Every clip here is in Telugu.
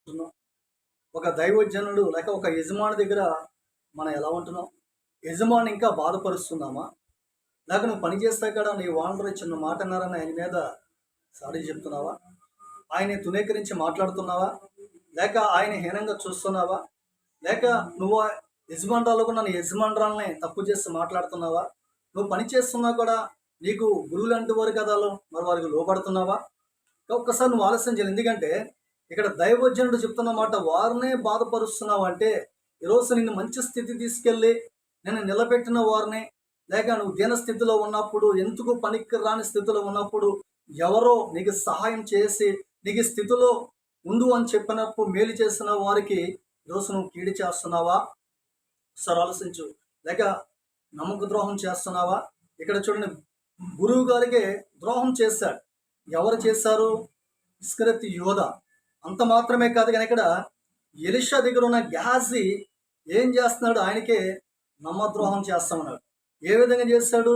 ఉంటున్నాం. ఒక దైవజనుడు లేక ఒక యజమాని దగ్గర మనం ఎలా ఉంటున్నాం? యజమాని ఇంకా బాధపరుస్తున్నామా? లేక నువ్వు పని చేస్తే కూడా నీ ఓనర్ చిన్న మాట అన్నారని ఆయన మీద సారీ చెప్తున్నావా? ఆయన్ని తునీకరించి మాట్లాడుతున్నావా? లేక ఆయన హీనంగా చూస్తున్నావా? లేక నువ్వు యజమానురాలుగా నన్ను యజమానురాల్ని తక్కువ చేసి మాట్లాడుతున్నావా? నువ్వు పని చేస్తున్నా కూడా నీకు గురువులంటి వారు కదా మరి వారికి లోబడుతున్నావా? ఒక్కసారి నువ్వు ఆలస్యం చేయాలి. ఎందుకంటే ఇక్కడ దైవజనుడు చెప్తున్న మాట వారినే బాధపరుస్తున్నావు అంటే ఈరోజు నిన్ను మంచి స్థితి తీసుకెళ్ళి నేను నిలబెట్టిన వారిని లేక నువ్వు దీన స్థితిలో ఉన్నప్పుడు ఎందుకు పనికి రాని స్థితిలో ఉన్నప్పుడు ఎవరో నీకు సహాయం చేసి నీకు స్థితిలో ఉండు అని చెప్పినప్పుడు మేలు చేసిన వారికి ఈరోజు నువ్వు కీడి చేస్తున్నావా? ఒకసారి ఆలోచించు. లేక నమ్మక ద్రోహం చేస్తున్నావా? ఇక్కడ చూడండి, గురువు గారికి ద్రోహం చేశాడు. ఎవరు చేశారు? ఇస్కరియోతు యోధ. అంత మాత్రమే కాదు కానీ ఇక్కడ ఎలీషా దగ్గర ఉన్న గెహాజీ ఏం చేస్తున్నాడు? ఆయనకే నమ్మద్రోహం చేస్తామన్నాడు. ఏ విధంగా చేశాడు?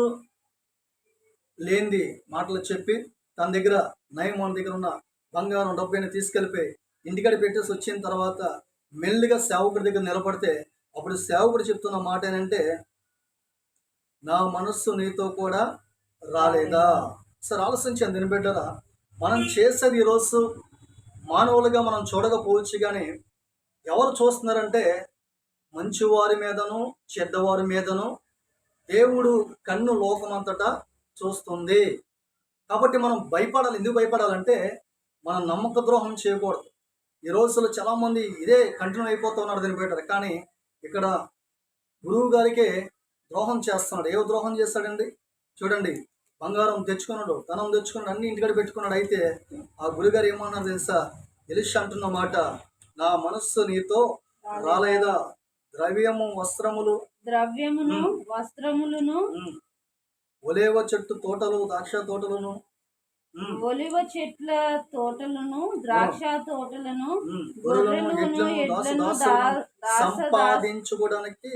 లేనిది మాటలు చెప్పి తన దగ్గర నయమాన్ దగ్గర ఉన్న బంగారం డబ్బైనా తీసుకెళ్ళిపోయి ఇంటికాడ పెట్టేసి వచ్చిన తర్వాత మెల్లిగా సేవకుడి దగ్గర నిలబడితే అప్పుడు సేవకుడు చెప్తున్న మాట ఏంటంటే, నా మనస్సు నీతో కూడా రాలేదా? సరే ఆలోచించాను దీని బిడ్డరా. మనం చేసేది ఈరోజు మానవులుగా మనం చూడకపోవచ్చు కానీ ఎవరు చూస్తున్నారంటే మంచివారి మీదను చెడ్డవారి మీదను దేవుడు కన్ను లోకమంతటా చూస్తుంది. కాబట్టి మనం భయపడాలి. ఎందుకు భయపడాలంటే మనం నమ్మక ద్రోహం చేయకూడదు. ఈ రోజుల్లో చాలామంది ఇదే కంటిన్యూ అయిపోతూ ఉన్నారు దీన్ని పెట్టారు. కానీ ఇక్కడ గురువు గారికి ద్రోహం చేస్తున్నాడు. ఏ ద్రోహం చేస్తాడండి? చూడండి, బంగారం తెచ్చుకున్నాడు, ధనం తెచ్చుకున్నాడు, అన్ని ఇంటికాడ పెట్టుకున్నాడు. అయితే ఆ గురుగారు ఏమన్నారు తెలుసా? ఎలీషా అంటున్న మాట, నా మనస్సు నీతో రాలేదా? ద్రవ్యమును వస్త్రములను ఒలేవ చెట్టు తోటలు ద్రాక్ష తోటలను ఒలివ చెట్ల తోటలను ద్రాక్ష తోటలను గొర్రెలను ఎడ్లను సంపాదించుకోవడానికి